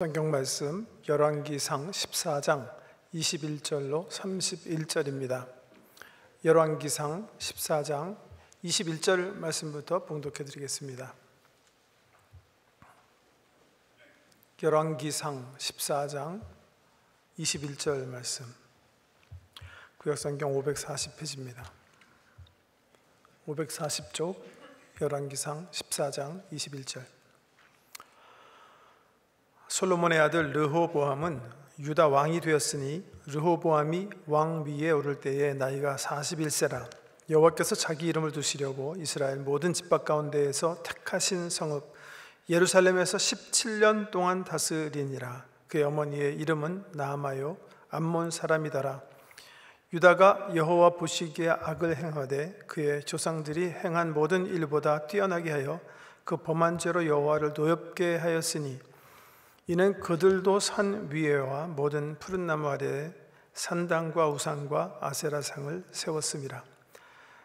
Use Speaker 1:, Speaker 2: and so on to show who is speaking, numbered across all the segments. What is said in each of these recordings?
Speaker 1: 성경 말씀 열왕기상 14장 21절로 31절입니다. 열왕기상 14장 21절 말씀부터 봉독해 드리겠습니다. 열왕기상 14장 21절 말씀, 구약성경 540페이지입니다. 540쪽 열왕기상 14장 21절. 솔로몬의 아들 르호보암은 유다 왕이 되었으니 르호보암이 왕 위에 오를 때에 나이가 41세라. 여호와께서 자기 이름을 두시려고 이스라엘 모든 집합 가운데에서 택하신 성읍 예루살렘에서 17년 동안 다스리니라. 그의 어머니의 이름은 나아마요 암몬 사람이더라. 유다가 여호와 보시기에 악을 행하되 그의 조상들이 행한 모든 일보다 뛰어나게 하여 그 범한 죄로 여호와를 노엽게 하였으니 이는 그들도 산 위에와 모든 푸른 나무 아래에 산당과 우상과 아세라상을 세웠습니다.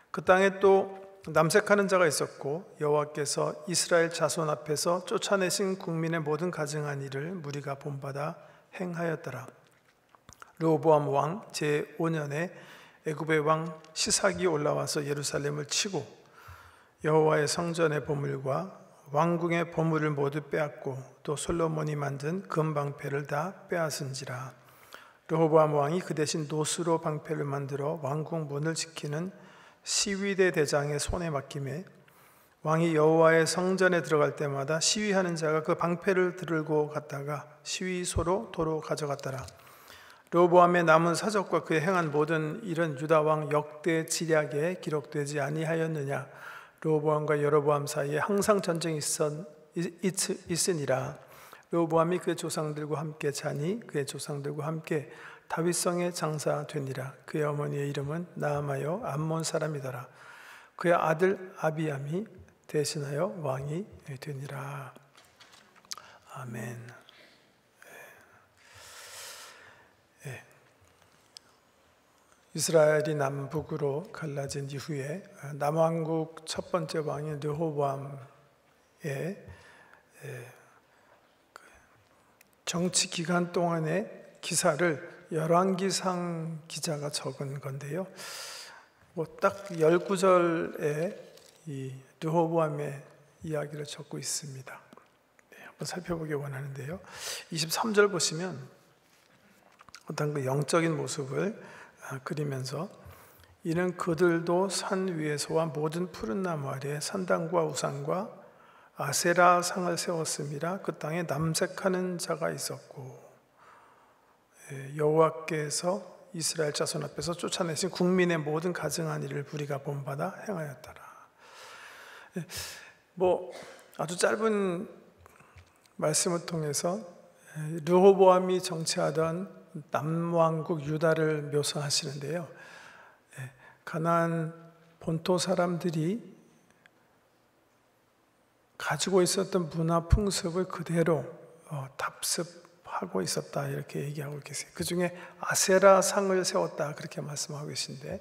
Speaker 1: 그 땅에 또 남색하는 자가 있었고 여호와께서 이스라엘 자손 앞에서 쫓아내신 국민의 모든 가증한 일을 무리가 본받아 행하였더라. 르호보암 왕 제5년에 애굽의 왕 시삭이 올라와서 예루살렘을 치고 여호와의 성전의 보물과 왕궁의 보물을 모두 빼앗고 또 솔로몬이 만든 금방패를 다 빼앗은지라. 르호보암 왕이 그 대신 노스로 방패를 만들어 왕궁 문을 지키는 시위대 대장의 손에 맡기매 왕이 여호와의 성전에 들어갈 때마다 시위하는 자가 그 방패를 들고 갔다가 시위소로 도로 가져갔더라. 르호보암의 남은 사적과 그의 행한 모든 일은 유다 왕 역대 지략에 기록되지 아니하였느냐. 르호보암과 여로보암 사이에 항상 전쟁이 있으니라. 르호보암이 그의 조상들과 함께 자니 그의 조상들과 함께 다윗성에 장사되니라. 그의 어머니의 이름은 나아마요 암몬 사람이더라. 그의 아들 아비암이 대신하여 왕이 되니라. 아멘. 이스라엘이 남북으로 갈라진 이후에 남왕국 첫 번째 왕인 르호보암의 정치 기간 동안의 기사를 열왕기상 기자가 적은 건데요. 딱 19절에 이 르호보암의 이야기를 적고 있습니다. 한번 살펴보기 원하는데요. 23절 보시면 어떤 그 영적인 모습을 그리면서 이는 그들도 산 위에서와 모든 푸른 나무 아래에 산당과 우상과 아세라 상을 세웠습니다. 그 땅에 남색하는 자가 있었고 여호와께서 이스라엘 자손 앞에서 쫓아내신 국민의 모든 가증한 일을 무리가 본받아 행하였더라. 아주 짧은 말씀을 통해서 르호보암이 정치하던 남왕국 유다를 묘사하시는데요. 가나안 본토 사람들이 가지고 있었던 문화 풍습을 그대로 답습하고 있었다 이렇게 얘기하고 계세요. 그 중에 아세라 상을 세웠다 그렇게 말씀하고 계신데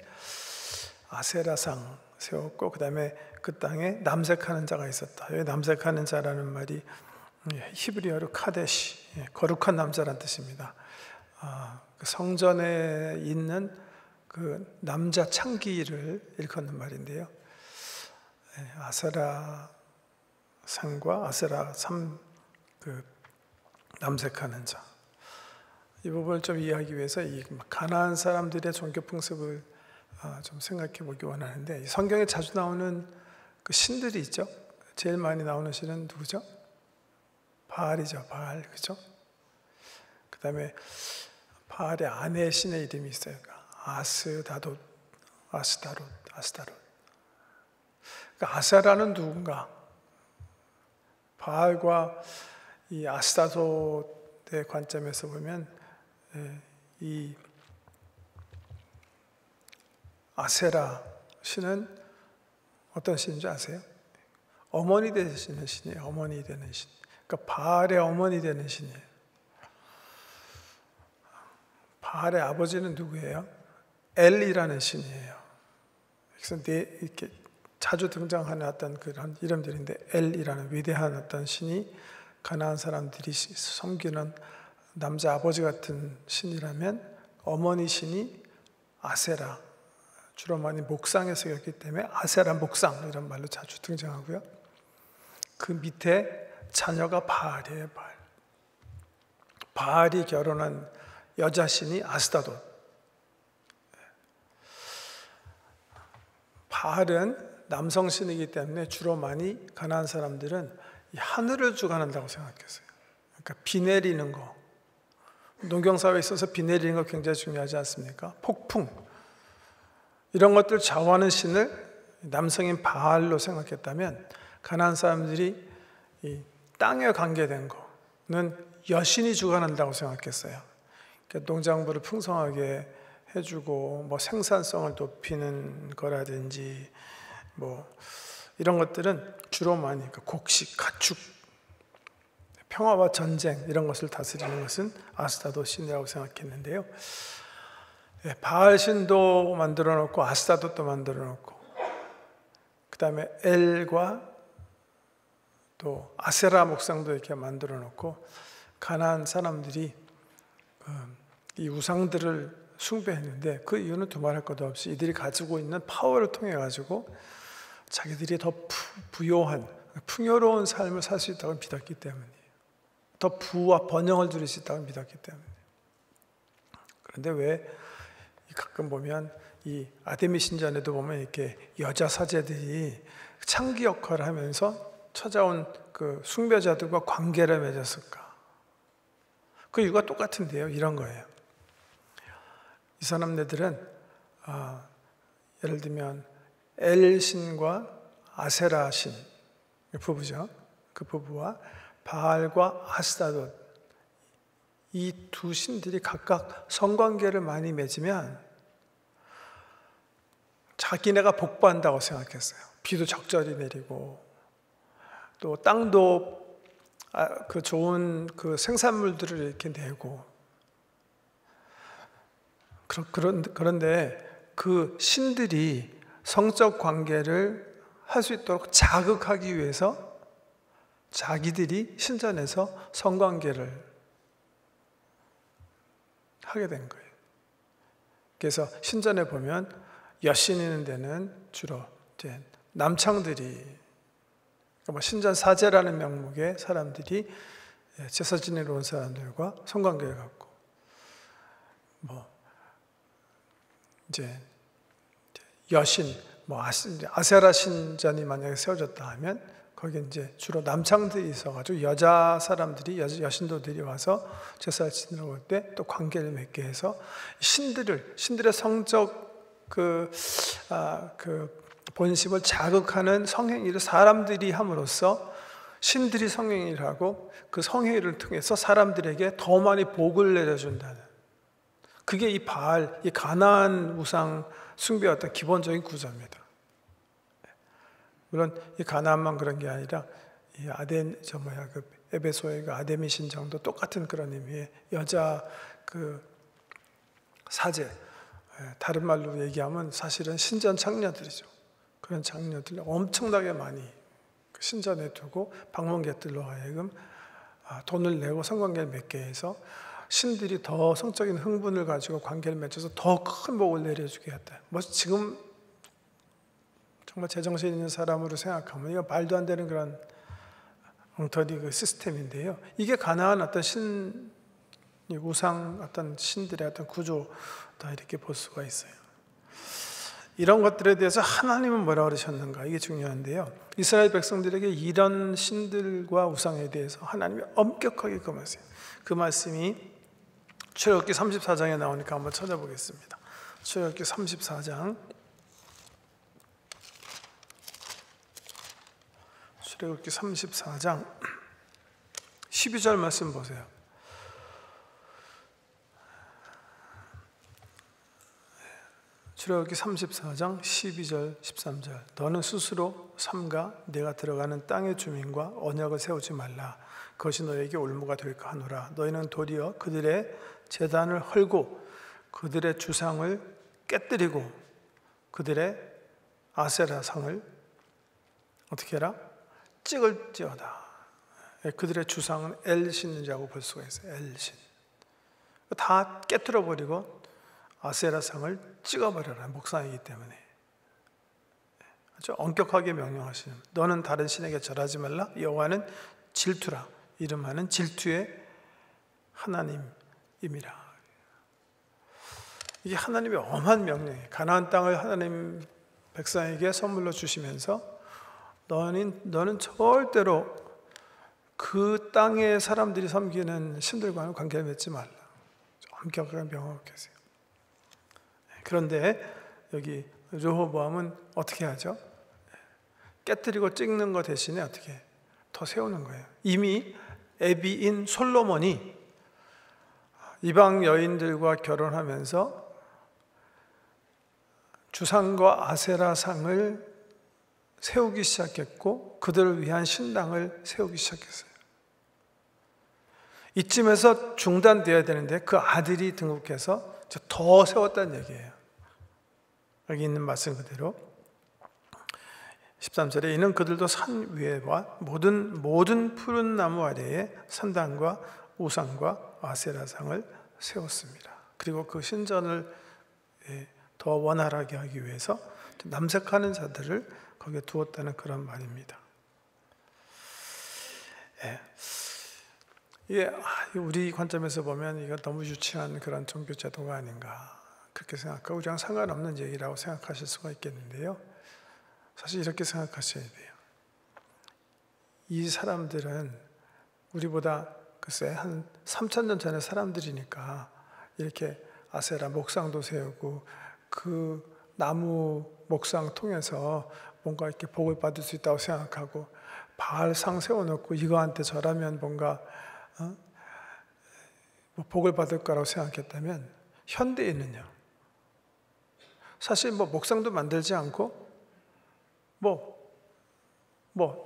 Speaker 1: 아세라 상 세웠고 그 다음에 그 땅에 남색하는 자가 있었다. 여기 남색하는 자라는 말이 히브리어로 카데시, 거룩한 남자란 뜻입니다. 그 성전에 있는 그 남자 창기를 일컫는 말인데요. 아세라 상과 아세라 삼 그 남색하는 자. 이 부분을 좀 이해하기 위해서 이 가나안 사람들의 종교 풍습을 좀 생각해 보기 원하는데 성경에 자주 나오는 그 신들이 있죠. 제일 많이 나오는 신은 누구죠? 바알이죠. 바알, 그죠? 그 다음에 바알의 아내 신의 이름이 있어요. 아스다롯. 그러니까 아세라는 누군가? 바알과 이 아스다롯의 관점에서 보면 이 아세라 신은 어떤 신인 줄 아세요? 어머니 되시는 신이에요. 어머니 되는 신. 그러니까 바알의 어머니 되는 신이에요. 바알의 아버지는 누구예요? 엘이라는 신이에요. 그래서 이렇게 자주 등장하는 어떤 그런 이름들인데 엘이라는 위대한 어떤 신이 가나안 사람들이 섬기는 남자 아버지 같은 신이라면 어머니 신이 아세라, 주로 많이 목상에서였기 때문에 아세라 목상 이런 말로 자주 등장하고요. 그 밑에 자녀가 바알이에요. 바알이 결혼한 여자 신이 아스타돗. 바알은 남성 신이기 때문에 주로 많이 가나안 사람들은 이 하늘을 주관한다고 생각했어요. 그러니까 비 내리는 거, 농경사회에 있어서 비 내리는 거 굉장히 중요하지 않습니까? 폭풍 이런 것들 좌우하는 신을 남성인 바알로 생각했다면 가나안 사람들이 이 땅에 관계된 거는 여신이 주관한다고 생각했어요. 그러니까 농작물을 풍성하게 해주고 뭐 생산성을 높이는 거라든지 뭐 이런 것들은 주로 많이 곡식, 가축, 평화와 전쟁 이런 것을 다스리는 것은 아스타돗 신이라고 생각했는데요. 바알 신도 만들어 놓고 아스타돗도 만들어 놓고 그 다음에 엘과 또 아세라 목상도 이렇게 만들어 놓고 가나안 사람들이 이 우상들을 숭배했는데 그 이유는 두말할 것도 없이 이들이 가지고 있는 파워를 통해 가지고 자기들이 더 부요한 풍요로운 삶을 살 수 있다고 믿었기 때문이에요. 더 부와 번영을 누릴 수 있다고 믿었기 때문에. 그런데 왜 가끔 보면 이 아데미 신전에도 보면 이렇게 여자 사제들이 창기 역할을 하면서 찾아온 그 숭배자들과 관계를 맺었을까? 그 이유가 똑같은데요. 이런 거예요. 이 사람네들은 예를 들면 엘 신과 아세라 신 부부죠. 그 부부와 바알과 아스타돗 이 두 신들이 각각 성관계를 많이 맺으면 자기네가 복받는다고 생각했어요. 비도 적절히 내리고 또 땅도 그 좋은 그 생산물들을 이렇게 내고 그런데 그 신들이 성적 관계를 할 수 있도록 자극하기 위해서 자기들이 신전에서 성관계를 하게 된 거예요. 그래서 신전에 보면 여신 있는 데는 주로 이제 남창들이 뭐 신전 사제라는 명목의 사람들이 제사 지내러 온 사람들과 성관계를 갖고 뭐 이제 여신 뭐 아세라 신전이 만약에 세워졌다 하면 거기 이제 주로 남창들이 있어가지고 여자 사람들이 여신도들이 와서 제사 지내러 올 때 또 관계를 맺게 해서 신들의 성적 그 본심을 자극하는 성행위를 사람들이 함으로써 신들이 성행위를 하고 그 성행위를 통해서 사람들에게 더 많이 복을 내려준다는 그게 이 바알, 이 가나안 우상 숭배의 어떤 기본적인 구조입니다. 물론 이 가나안만 그런 게 아니라 이 그 에베소의 그 아데미 신정도 똑같은 그런 의미의 여자 그 사제, 다른 말로 얘기하면 사실은 신전 창녀들이죠. 그런 장녀들 엄청나게 많이 신전에 두고 방문객들로 하여금 돈을 내고 성관계를 맺게 해서 신들이 더 성적인 흥분을 가지고 관계를 맺어서 더 큰 복을 내려주게 했다. 뭐 지금 정말 제정신 있는 사람으로 생각하면 이거 말도 안 되는 그런 엉터리 그 시스템인데요. 이게 가나안 어떤 우상 어떤 신들의 어떤 구조다 이렇게 볼 수가 있어요. 이런 것들에 대해서 하나님은 뭐라고 그러셨는가 이게 중요한데요. 이스라엘 백성들에게 이런 신들과 우상에 대해서 하나님이 엄격하게 금하세요. 그 말씀이 출애굽기 34장에 나오니까 한번 찾아보겠습니다. 출애굽기 34장 출애굽기 34장 12절 말씀 보세요. 출애굽기 34장 12절 13절 너는 스스로 삼가 내가 들어가는 땅의 주민과 언약을 세우지 말라. 그것이 너에게 올무가 될까 하노라. 너희는 도리어 그들의 제단을 헐고 그들의 주상을 깨뜨리고 그들의 아세라상을 어떻게 해라? 찍을지어다. 그들의 주상은 엘신이라고 볼 수가 있어요. 엘신. 다 깨뜨려 버리고 아세라상을 찍어버려라. 목상이기 때문에. 아주 엄격하게 명령하시는, 너는 다른 신에게 절하지 말라. 여호와는 질투라. 이름하는 질투의 하나님임이라. 이게 하나님의 엄한 명령이에요. 가나안 땅을 하나님 백성에게 선물로 주시면서 너는 절대로 그 땅의 사람들이 섬기는 신들과는 관계를 맺지 말라. 엄격하게 명확하세요. 그런데 여기 르호보암은 어떻게 하죠? 깨뜨리고 찍는 것 대신에 어떻게 더 세우는 거예요. 이미 애비인 솔로몬이 이방 여인들과 결혼하면서 주상과 아세라상을 세우기 시작했고 그들을 위한 신당을 세우기 시작했어요. 이쯤에서 중단되어야 되는데 그 아들이 등극해서 더 세웠다는 얘기예요. 여기 있는 말씀 그대로 13절에 이는 그들도 산 위에와 모든 푸른 나무 아래에 산당과 우상과 아세라상을 세웠습니다. 그리고 그 신전을 더 원활하게 하기 위해서 남색하는 자들을 거기에 두었다는 그런 말입니다. 이게 우리 관점에서 보면 이거 너무 유치한 그런 종교 제도가 아닌가 그렇게 생각하고 우리랑 상관없는 얘기라고 생각하실 수가 있겠는데요. 사실 이렇게 생각하셔야 돼요. 이 사람들은 우리보다 글쎄 한 3,000년 전의 사람들이니까 이렇게 아세라 목상도 세우고 그 나무 목상 통해서 뭔가 이렇게 복을 받을 수 있다고 생각하고 바알상 세워놓고 이거한테 절하면 뭔가 복을 받을 거라고 생각했다면 현대에는요. 사실 목상도 만들지 않고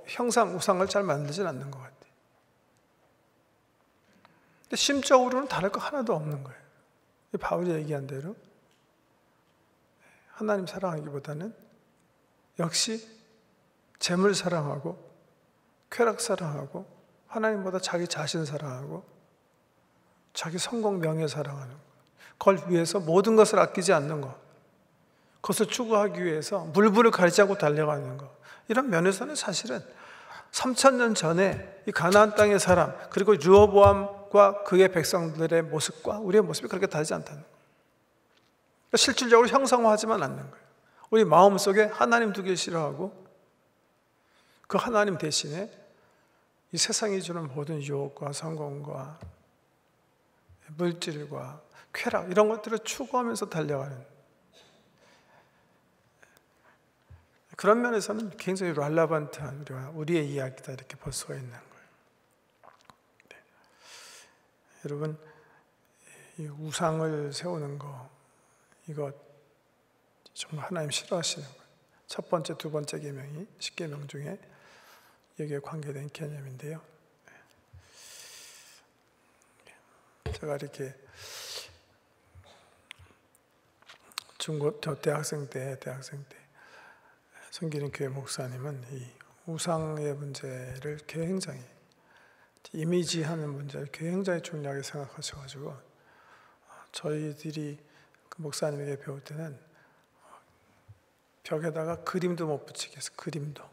Speaker 1: 형상 우상을 잘 만들진 않는 것 같아요. 근데 심적으로는 다를 거 하나도 없는 거예요. 바울이 얘기한 대로 하나님 사랑하기보다는 역시 재물 사랑하고 쾌락 사랑하고 하나님보다 자기 자신 사랑하고 자기 성공 명예 사랑하는 것, 그걸 위해서 모든 것을 아끼지 않는 것, 그것을 추구하기 위해서 물불을 가리지 않고 달려가는 것, 이런 면에서는 사실은 3,000년 전에 이 가나안 땅의 사람 그리고 르호보암과 그의 백성들의 모습과 우리의 모습이 그렇게 다르지 않다는 거예요. 실질적으로 형상화하지만 않는 거예요. 우리 마음속에 하나님 두기를 싫어하고 그 하나님 대신에 이 세상이 주는 모든 유혹과 성공과 물질과 쾌락 이런 것들을 추구하면서 달려가는 그런 면에서는 굉장히 랄라반트한 우리의 이야기다 이렇게 볼 수가 있는 거예요. 네. 여러분 이 우상을 세우는 거 이거 정말 하나님 싫어하시는 거예요. 첫 번째, 두 번째 계명이 10계명 중에 여기에 관계된 개념인데요. 제가 이렇게 대학생 때 섬기는 교회 목사님은 이 우상의 문제를 굉장히 이미지하는 문제를 굉장히 중요하게 생각하셔가지고 저희들이 그 목사님에게 배울 때는 벽에다가 그림도 못 붙이게 해서 그림도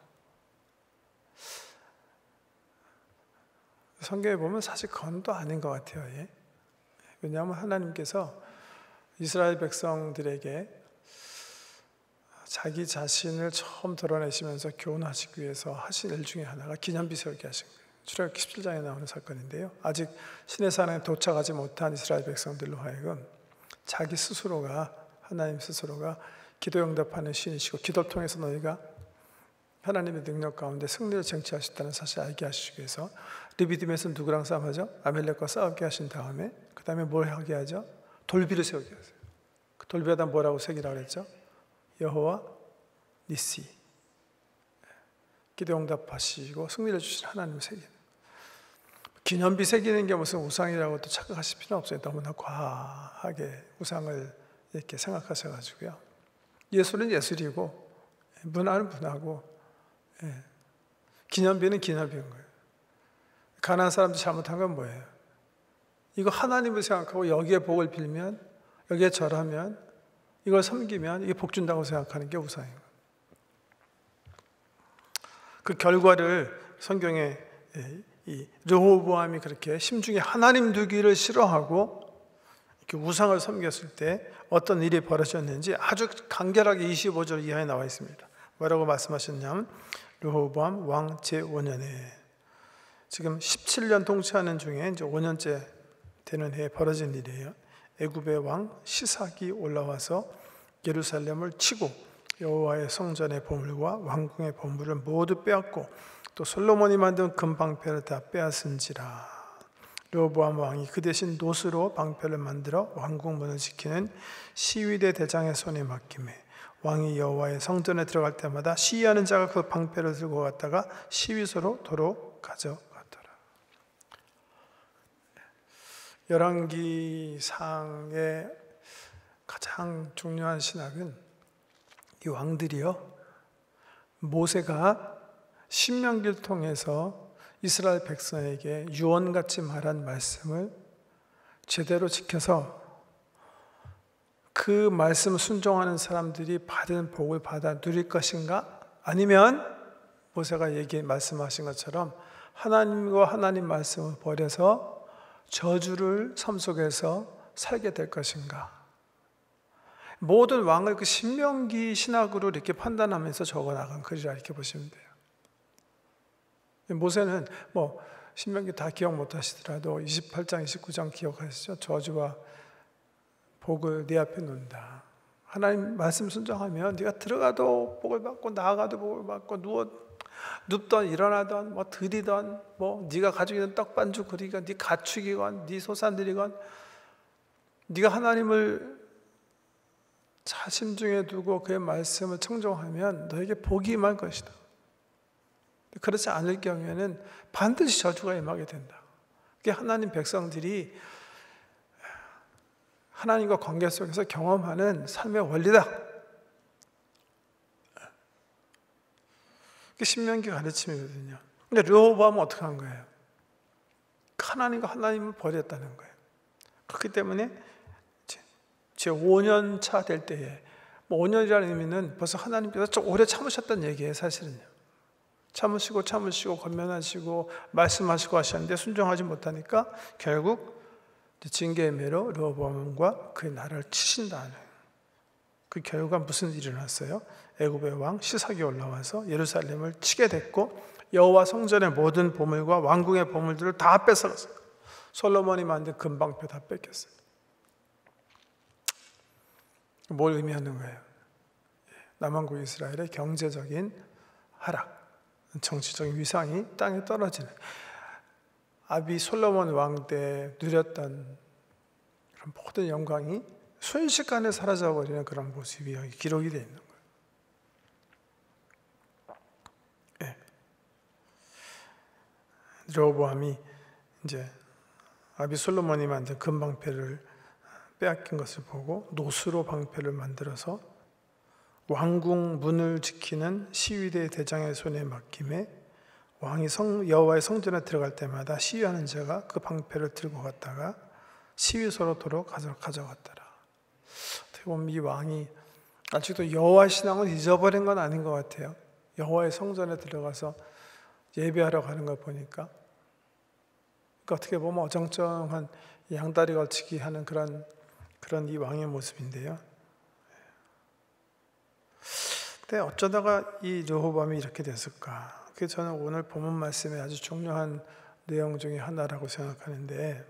Speaker 1: 성경에 보면 사실 그건 또 아닌 것 같아요. 예? 왜냐하면 하나님께서 이스라엘 백성들에게 자기 자신을 처음 드러내시면서 교훈하시기 위해서 하신 일 중에 하나가 기념비 세우게 하신 거예요. 출애굽기 17장에 나오는 사건인데요. 아직 시내 산에 도착하지 못한 이스라엘 백성들로 하여금 자기 스스로가 하나님 스스로가 기도 응답하는 신이시고 기도를 통해서 너희가 하나님의 능력 가운데 승리를 쟁취하셨다는 사실을 알게 하시기 위해서 르비딤에서 누구랑 싸움하죠? 아멜렉과 싸우게 하신 다음에 그 다음에 뭘 하게 하죠? 돌비를 세우게 하세요. 그 돌비에다 뭐라고 새기라고 그랬죠? 여호와 니시, 기도 응답하시고 승리를 주신 하나님 새기는 기념비 새기는 게 무슨 우상이라고 또 착각하실 필요는 없어요. 너무나 과하게 우상을 이렇게 생각하셔가지고요. 예술은 예술이고 문화는 문화고 기념비는 기념비인 거예요. 가나안 사람들이 잘못한 건 뭐예요? 이거 하나님을 생각하고 여기에 복을 빌면, 여기에 절하면, 이걸 섬기면 이게 복 준다고 생각하는 게 우상이에요. 그 결과를 성경에 이 르호보암이 그렇게 심중에 하나님 두기를 싫어하고 이렇게 우상을 섬겼을 때 어떤 일이 벌어졌는지 아주 간결하게 25절 이하에 나와 있습니다. 뭐라고 말씀하셨냐면 르호보암 왕 제5년에 지금 17년 통치하는 중에 이제 5년째 되는 해에 벌어진 일이에요. 애굽의 왕 시삭이 올라와서 예루살렘을 치고 여호와의 성전의 보물과 왕궁의 보물을 모두 빼앗고 또 솔로몬이 만든 금방패를 다 빼앗은지라. 르호보암 왕이 그 대신 노스로 방패를 만들어 왕궁 문을 지키는 시위대 대장의 손에 맡기매 왕이 여호와의 성전에 들어갈 때마다 시위하는 자가 그 방패를 들고 갔다가 시위소로 도로 가져갔더라. 열왕기상의 가장 중요한 신학은 이 왕들이요, 모세가 신명기를 통해서 이스라엘 백성에게 유언같이 말한 말씀을 제대로 지켜서 그 말씀을 순종하는 사람들이 받은 복을 받아 누릴 것인가? 아니면 모세가 말씀하신 것처럼 하나님과 하나님 말씀을 버려서 저주를 섬 속에서 살게 될 것인가? 모든 왕을 그 신명기 신학으로 이렇게 판단하면서 적어나간 글이라 이렇게 보시면 돼요. 모세는 신명기 다 기억 못 하시더라도 28장, 29장 기억하시죠? 저주와 복을 네 앞에 놓는다. 하나님 말씀 순종하면 네가 들어가도 복을 받고 나아가도 복을 받고 눕던 일어나던 들이던 네가 가지고 있는 떡반죽 그리건 네 가축이건 네 소산들이건 네가 하나님을 자심중에 두고 그의 말씀을 청종하면 너에게 복이 임할 것이다. 그렇지 않을 경우에는 반드시 저주가 임하게 된다. 그게 하나님 백성들이 하나님과 관계 속에서 경험하는 삶의 원리다. 그게 신명기 가르침이거든요. 근데 르호보암은 어떻게 한 거예요? 하나님과 하나님을 버렸다는 거예요. 그렇기 때문에 제 5년 차 될 때에 5년이라는 의미는 벌써 하나님께서 좀 오래 참으셨다는 얘기예요. 사실은요. 참으시고 권면하시고 말씀하시고 하셨는데 순종하지 못하니까 결국 징계의 매로 르호보암과 그의 나라를 치신다는 그 결과 무슨 일이 일어났어요? 애굽의 왕 시삭이 올라와서 예루살렘을 치게 됐고 여호와 성전의 모든 보물과 왕궁의 보물들을 다 뺏어갔어요. 솔로몬이 만든 금방패 다 뺏겼어요. 뭘 의미하는 거예요? 남왕국 이스라엘의 경제적인 하락, 정치적인 위상이 땅에 떨어지는, 아비 솔로몬 왕 때 누렸던 그런 모든 영광이 순식간에 사라져버리는 그런 모습이 여기 기록이 되어 있는 거예요. 르호보암이 이제 아비 솔로몬이 만든 금방패를 빼앗긴 것을 보고 노수로 방패를 만들어서 왕궁 문을 지키는 시위대 대장의 손에 맡김에 왕이 여호와의 성전에 들어갈 때마다 시위하는 자가 그 방패를 들고 갔다가 시위소로 도로 가져갔더라. 어떻게 보면 이 왕이 아직도 여호와 신앙을 잊어버린 건 아닌 것 같아요. 여호와의 성전에 들어가서 예배하러 가는 걸 보니까 어떻게 보면 어정쩡한 양다리 걸치기 하는 그런 이 왕의 모습인데요. 근데 어쩌다가 이 르호보암이 이렇게 됐을까? 그게 저는 오늘 본문 말씀의 아주 중요한 내용 중에 하나라고 생각하는데,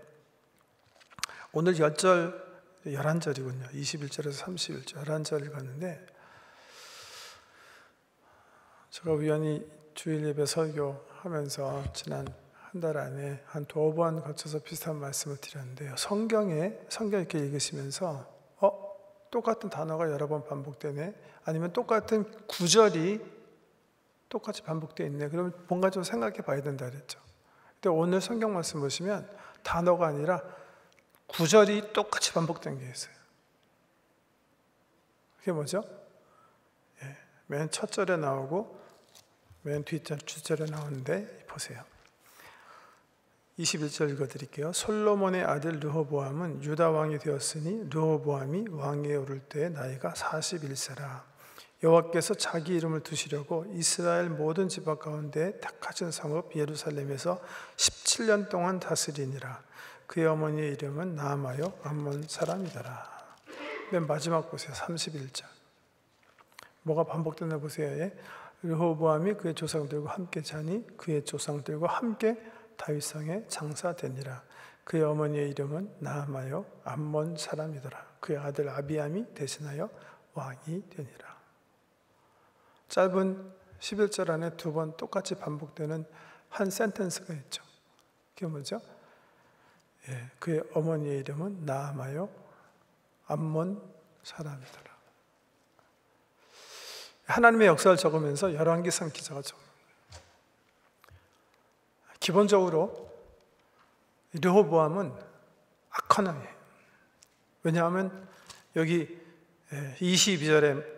Speaker 1: 오늘 11절이군요. 21절에서 31절 11절 읽었는데, 제가 우연히 주일 예배 설교하면서 지난 한 달 안에 한 2번 거쳐서 비슷한 말씀을 드렸는데요. 성경 이렇게 읽으시면서 똑같은 단어가 여러 번 반복되네, 아니면 똑같은 구절이 똑같이 반복되어 있네, 그러면 뭔가 좀 생각해 봐야 된다 그랬죠. 근데 오늘 성경 말씀 보시면 단어가 아니라 구절이 똑같이 반복된 게 있어요. 그게 뭐죠? 맨 첫 절에 나오고 맨 뒷절에 나오는데 보세요. 21절 읽어드릴게요. 솔로몬의 아들 르호보암은 유다 왕이 되었으니 르호보암이 왕위에 오를 때 나이가 41세라. 여호와께서 자기 이름을 두시려고 이스라엘 모든 지파 가운데 택하신 성읍 예루살렘에서 17년 동안 다스리니라. 그의 어머니의 이름은 나아마요 암몬 사람이더라. 맨 마지막 보세요. 31절. 뭐가 반복되나 보세요. 르호보암이 그의 조상들과 함께 자니 그의 조상들과 함께 다윗성에 장사되니라. 그의 어머니의 이름은 나아마요 암몬 사람이더라. 그의 아들 아비암이 대신하여 왕이 되니라. 짧은 11절 안에 두 번 똑같이 반복되는 한 센텐스가 있죠. 그게 뭐죠? 그의 어머니의 이름은 나아마요 암몬 사람이더라. 하나님의 역사를 적으면서 열왕기상 기자가 적어요. 기본적으로 르호보암은 악한 왕이에요. 왜냐하면 여기 22절에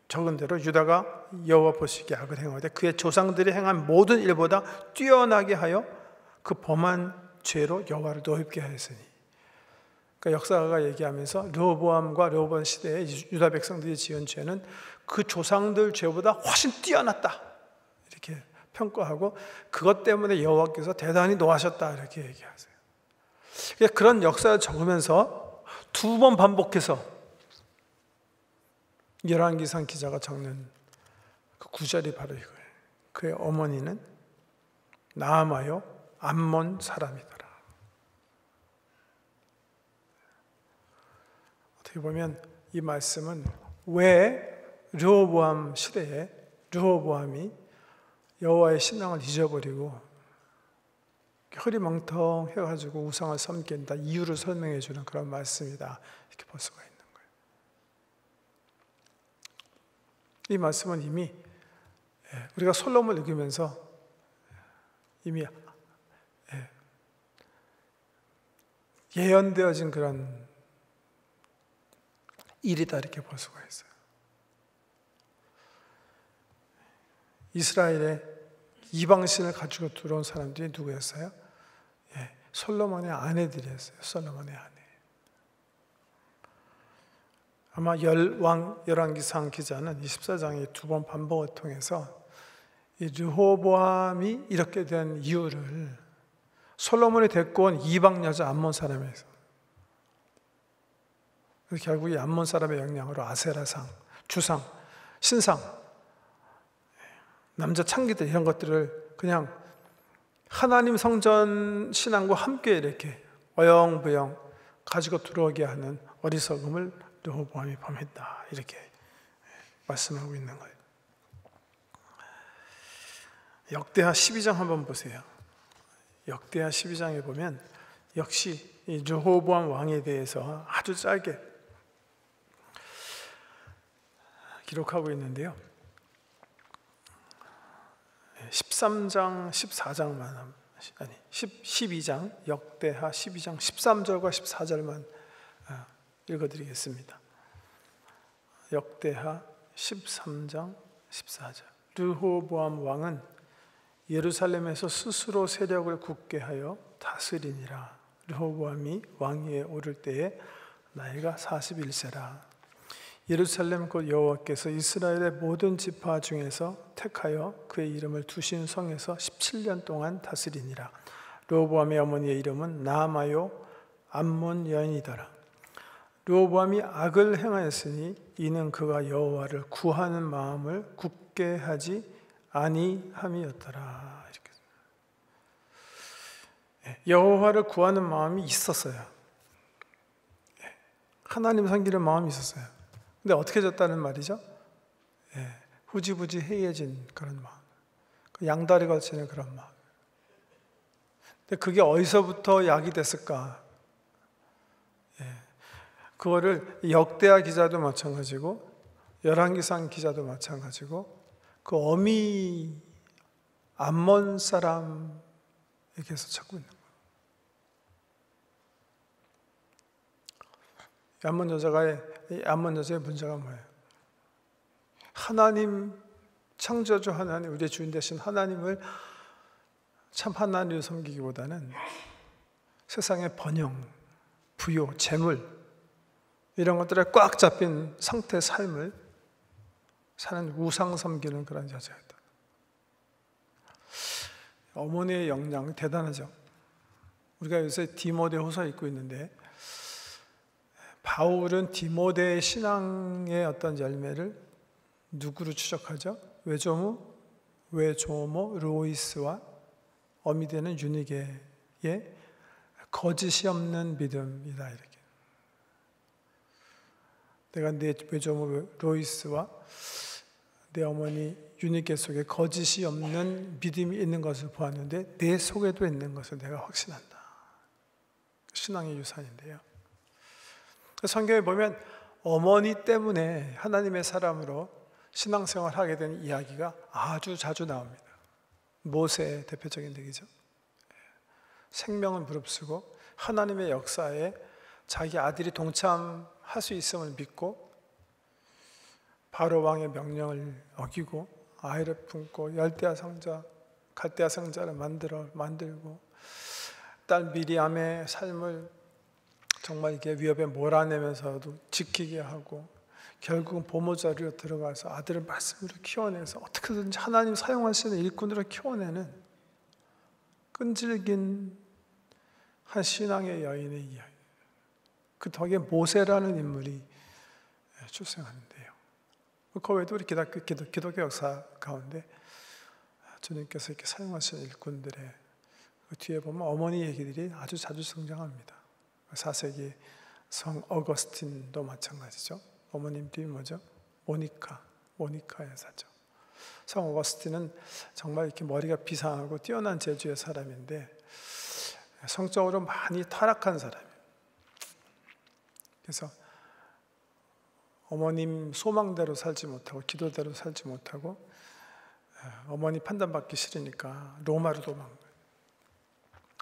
Speaker 1: 적은 대로 유다가 여호와 보시기에 악을 행하되 그의 조상들이 행한 모든 일보다 뛰어나게 하여 그 범한 죄로 여호와를 노엽게 하였으니. 그러니까 역사가 얘기하면서 르호보암과 르호보암 시대에 유다 백성들이 지은 죄는 그 조상들 죄보다 훨씬 뛰어났다 이렇게 평가하고 그것 때문에 여호와께서 대단히 노하셨다 이렇게 얘기하세요. 그런 역사를 적으면서 두 번 반복해서 열왕기상 기자가 적는 그 구절이 바로 이거예요. 그의 어머니는 나아마요 암몬 사람이더라. 어떻게 보면 이 말씀은 왜 르호보암 시대에 르호보암이 여호와의 신앙을 잊어버리고 흐리멍텅해가지고 우상을 섬기게 된다 이유를 설명해 주는 그런 말씀이다 이렇게 볼 수가 있는 거예요. 이 말씀은 이미 우리가 솔로몬을 읽으면서 이미 예언되어진 그런 일이다 이렇게 볼 수가 있어요. 이스라엘에 이방신을 가지고 들어온 사람들이 누구였어요? 솔로몬의 아내들이었어요. 솔로몬의 아내. 아마 열왕기상 기자는 24장의 두 번 반복을 통해서 이 르호보암이 이렇게 된 이유를 솔로몬이 데리고 온 이방 여자 암몬 사람에서 결국 이 암몬 사람의 영향으로 아세라상, 주상, 신상, 남자 창기들 이런 것들을 그냥 하나님 성전 신앙과 함께 이렇게 어영부영 가지고 들어오게 하는 어리석음을 르호보암이 범했다 이렇게 말씀하고 있는 거예요. 역대하 12장 한번 보세요. 역대하 12장에 보면 역시 이 르호보암 왕에 대해서 아주 짧게 기록하고 있는데요. 13장, 14장만, 아니 12장, 역대하 12장 13절과 14절만 읽어드리겠습니다. 역대하 13장 14절. 르호보암 왕은 예루살렘에서 스스로 세력을 굳게 하여 다스리니라. 르호보암이 왕위에 오를 때에 나이가 41세라. 예루살렘 곧 여호와께서 이스라엘의 모든 지파 중에서 택하여 그의 이름을 두신 성에서 17년 동안 다스리니라. 르호보암의 어머니의 이름은 나아마요 암몬 여인이더라. 르호보암이 악을 행하였으니 이는 그가 여호와를 구하는 마음을 굳게 하지 아니함이었더라. 이렇게. 여호와를 구하는 마음이 있었어요. 하나님 섬기는 마음이 있었어요. 근데 어떻게 졌다는 말이죠? 후지부지 해이해진 그런 마음, 양다리 걸치는 그런 마음. 근데 그게 어디서부터 약이 됐을까? 그거를 역대하 기자도 마찬가지고 열왕기상 기자도 마찬가지고 그 어미 암몬 사람에게서 찾고 있는 거예요. 암몬 여자의 문제가 뭐예요? 하나님, 창조주 하나님, 우리의 주인 되신 하나님을 참 하나님을 섬기기보다는 세상의 번영, 부요, 재물 이런 것들에 꽉 잡힌 상태의 삶을 사는 우상 섬기는 그런 여자였다. 어머니의 영향 대단하죠. 우리가 요새 디모데후서 읽고 있는데 바울은 디모데의 신앙의 어떤 열매를 누구로 추적하죠? 외조모 로이스와 어미 되는 유니게의 거짓이 없는 믿음이다. 이렇게. 내가 내 외조모 로이스와 내 어머니 유니게 속에 거짓이 없는 믿음이 있는 것을 보았는데 내 속에도 있는 것을 내가 확신한다. 신앙의 유산인데요. 성경에 보면 어머니 때문에 하나님의 사람으로 신앙생활을 하게 된 이야기가 아주 자주 나옵니다. 모세의 대표적인 얘기죠. 생명은 무릅쓰고 하나님의 역사에 자기 아들이 동참할 수 있음을 믿고 바로 왕의 명령을 어기고 아이를 품고 갈대아 상자를 만들고 딸 미리암의 삶을 정말 이게 위협에 몰아내면서도 지키게 하고 결국은 보모자리로 들어가서 아들을 말씀으로 키워내서 어떻게든지 하나님 사용하시는 일꾼으로 키워내는 끈질긴 한 신앙의 여인의 이야기. 그 덕에 모세라는 인물이 출생하는데요. 그 외에도 우리 기독교 역사 가운데 주님께서 이렇게 사용하시는 일꾼들의 그 뒤에 보면 어머니 얘기들이 아주 자주 등장합니다. 4세기 성 어거스틴도 마찬가지죠. 어머님들이 뭐죠? 모니카 여사죠. 성 어거스틴은 정말 이렇게 머리가 비상하고 뛰어난 재주의 사람인데 성적으로 많이 타락한 사람이에요. 그래서 어머님 소망대로 살지 못하고 기도대로 살지 못하고 어머니 판단받기 싫으니까 로마로 도망가요.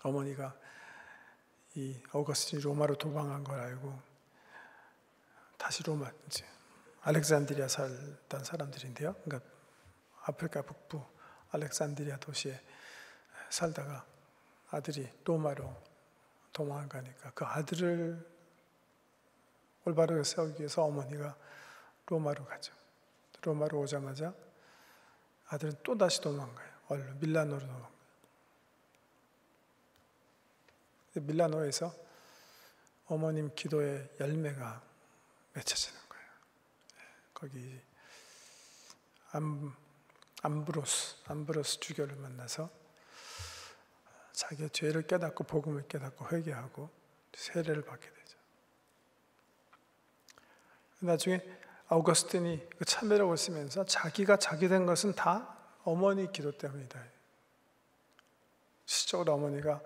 Speaker 1: 어머니가 이 어거스틴이 로마로 도망한 걸 알고 다시 로마, 이제 알렉산드리아 살던 사람들인데요. 그러니까 아프리카 북부 알렉산드리아 도시에 살다가 아들이 로마로 도망을 가니까 그 아들을 올바르게 세우기 위해서 어머니가 로마로 가죠. 로마로 오자마자 아들은 또 다시 도망가요. 얼른 밀라노로 도망가요. 밀라노에서 어머님 기도의 열매가 맺혀지는 거예요. 거기 암브로스 주교를 만나서 자기의 죄를 깨닫고 복음을 깨닫고 회개하고 세례를 받게 되죠. 나중에 아우거스틴이 그 참회라고 쓰면서 자기가 자기 된 것은 다 어머니 기도 때문이다. 실적으로 어머니가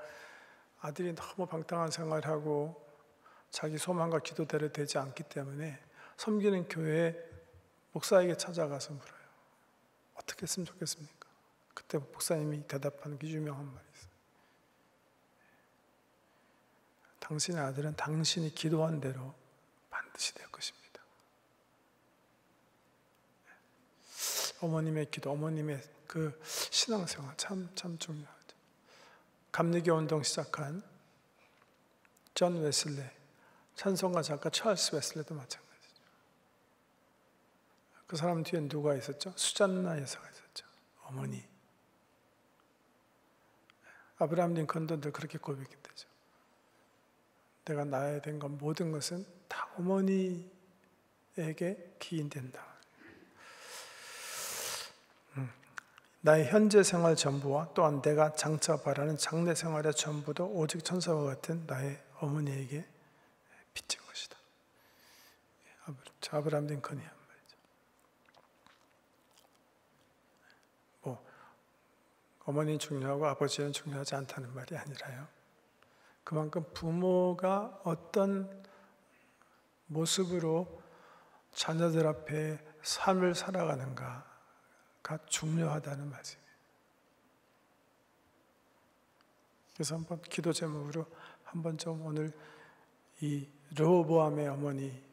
Speaker 1: 아들이 너무 방탕한 생활을 하고 자기 소망과 기도대로 되지 않기 때문에 섬기는 교회 목사에게 찾아가서 물어요. 어떻게 했으면 좋겠습니까? 그때 목사님이 대답하는 게 유명한 말이 있어요. 당신의 아들은 당신이 기도한 대로 반드시 될 것입니다. 어머님의 기도, 어머님의 그 신앙생활 참 중요하죠. 감리교 운동 시작한 존 웨슬레, 찬송가 작가 찰스 웨슬레도 마찬가지죠. 그 사람 뒤에 누가 있었죠? 수잔나 여사가 있었죠. 어머니. 아브라함 링컨도 늘 그렇게 고백했대죠. 내가 낳아야 된 건 모든 것은 다 어머니에게 기인된다. 나의 현재 생활 전부와 또한 내가 장차 바라는 장래 생활의 전부도 오직 천사와 같은 나의 어머니에게 빚진 것이다. 아브라함 링컨이 한 말이죠. 어머니는 중요하고 아버지는 중요하지 않다는 말이 아니라요. 그만큼 부모가 어떤 모습으로 자녀들 앞에 삶을 살아가는가가 중요하다는 말이에요. 그래서 한번 기도 제목으로 한번 좀 오늘 이 르호보암의 어머니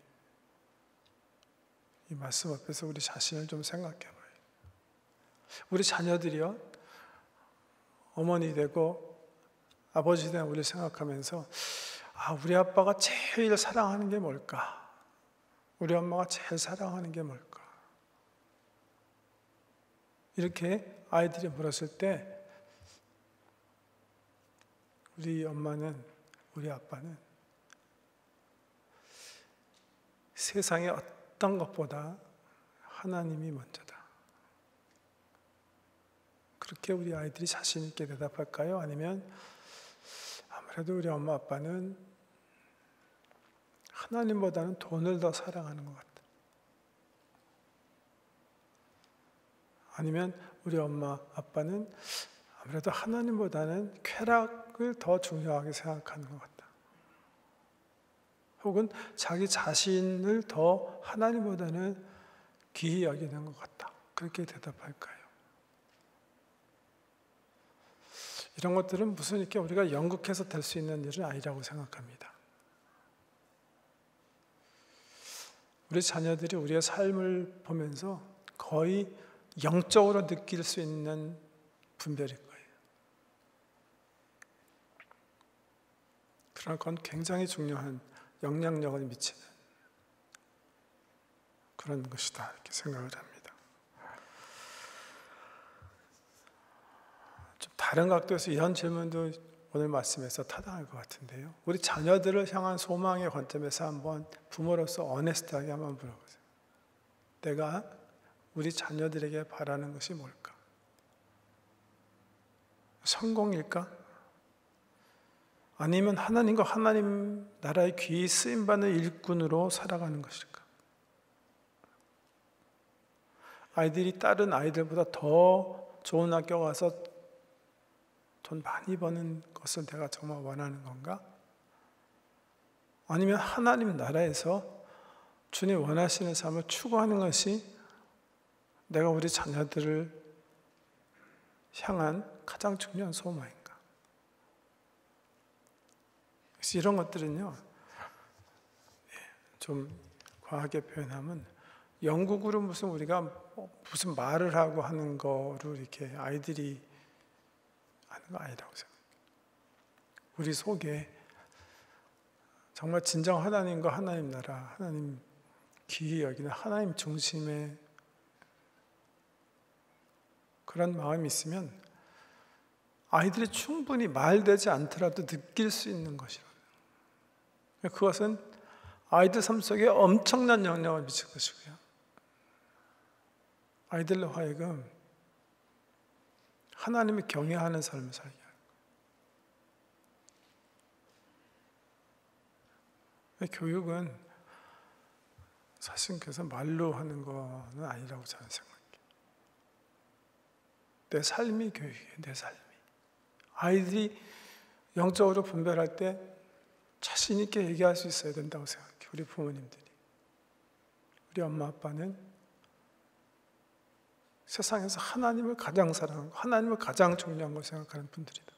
Speaker 1: 이 말씀 앞에서 우리 자신을 좀 생각해 봐요. 우리 자녀들이요, 어머니 되고 아버지 된 우리를 생각하면서 우리 아빠가 제일 사랑하는 게 뭘까? 우리 엄마가 제일 사랑하는 게 뭘까? 이렇게 아이들이 물었을 때 우리 엄마는, 우리 아빠는 세상의 어떤 것보다 하나님이 먼저다. 그렇게 우리 아이들이 자신 있게 대답할까요? 아니면 아무래도 우리 엄마 아빠는 하나님보다는 돈을 더 사랑하는 것 같다. 아니면 우리 엄마 아빠는 아무래도 하나님보다는 쾌락을 더 중요하게 생각하는 것 같다. 혹은 자기 자신을 더 하나님보다는 귀히 여기는 것 같다. 그렇게 대답할까요? 이런 것들은 무슨 이렇게 우리가 연극해서 될 수 있는 일은 아니라고 생각합니다. 우리 자녀들이 우리의 삶을 보면서 거의 영적으로 느낄 수 있는 분별일 거예요. 그러나 그건 굉장히 중요한 영향력을 미치는 그런 것이다 이렇게 생각을 합니다. 좀 다른 각도에서 이런 질문도 오늘 말씀에서 타당할 것 같은데요. 우리 자녀들을 향한 소망의 관점에서 한번 부모로서 어네스트하게 한번 물어보세요. 내가 우리 자녀들에게 바라는 것이 뭘까? 성공일까? 아니면 하나님과 하나님 나라의 귀히 쓰임받는 일꾼으로 살아가는 것일까? 아이들이 다른 아이들보다 더 좋은 학교 가서 돈 많이 버는 것을 내가 정말 원하는 건가? 아니면 하나님 나라에서 주님 원하시는 삶을 추구하는 것이 내가 우리 자녀들을 향한 가장 중요한 소망인가? 그래서 이런 것들은요, 좀 과하게 표현하면 영국으로 우리가 무슨 말을 하고 하는 거로 이렇게 아이들이 하는 거 아니라고 생각해요. 우리 속에 정말 진정 하나님과 하나님 나라, 하나님 귀히 여기는 하나님 중심의 그런 마음이 있으면 아이들이 충분히 말되지 않더라도 느낄 수 있는 것이라고요. 그것은 아이들 삶 속에 엄청난 영향을 미칠 것이고요. 아이들로 하여금 하나님을 경외하는 삶을 살게 하는 거예요. 교육은 사실 그래서 말로 하는 거는 아니라고 저는 생각해요. 내 삶이 교육이에요. 내 삶이. 아이들이 영적으로 분별할 때 자신 있게 얘기할 수 있어야 된다고 생각해요. 우리 부모님들이. 우리 엄마 아빠는 세상에서 하나님을 가장 사랑하고 하나님을 가장 중요한 걸 생각하는 분들이다.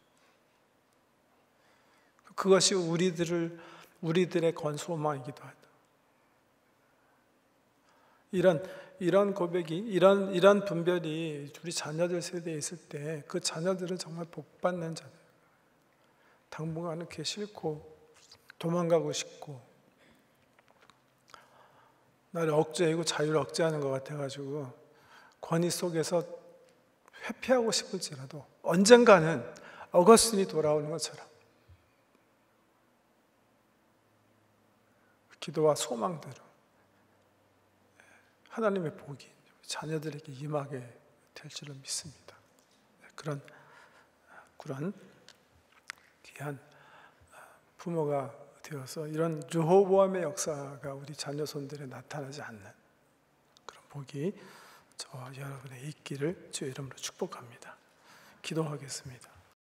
Speaker 1: 그것이 우리들의 건소망이기도 하다. 이런 고백이, 이런 분별이 우리 자녀들 세대에 있을 때 그 자녀들은 정말 복받는 자들. 당분간은 그게 싫고 도망가고 싶고 나를 억제하고 자유를 억제하는 것 같아가지고 권위 속에서 회피하고 싶을지라도 언젠가는 어거스틴이 돌아오는 것처럼 기도와 소망대로 하나님의 복이 자녀들에게 임하게 될 줄을 믿습니다. 그런 귀한 부모가 되어서 이런 르호보암의 역사가 우리 자녀손들에 나타나지 않는 그런 복이 저와 여러분의 있기를 주의 이름으로 축복합니다. 기도하겠습니다.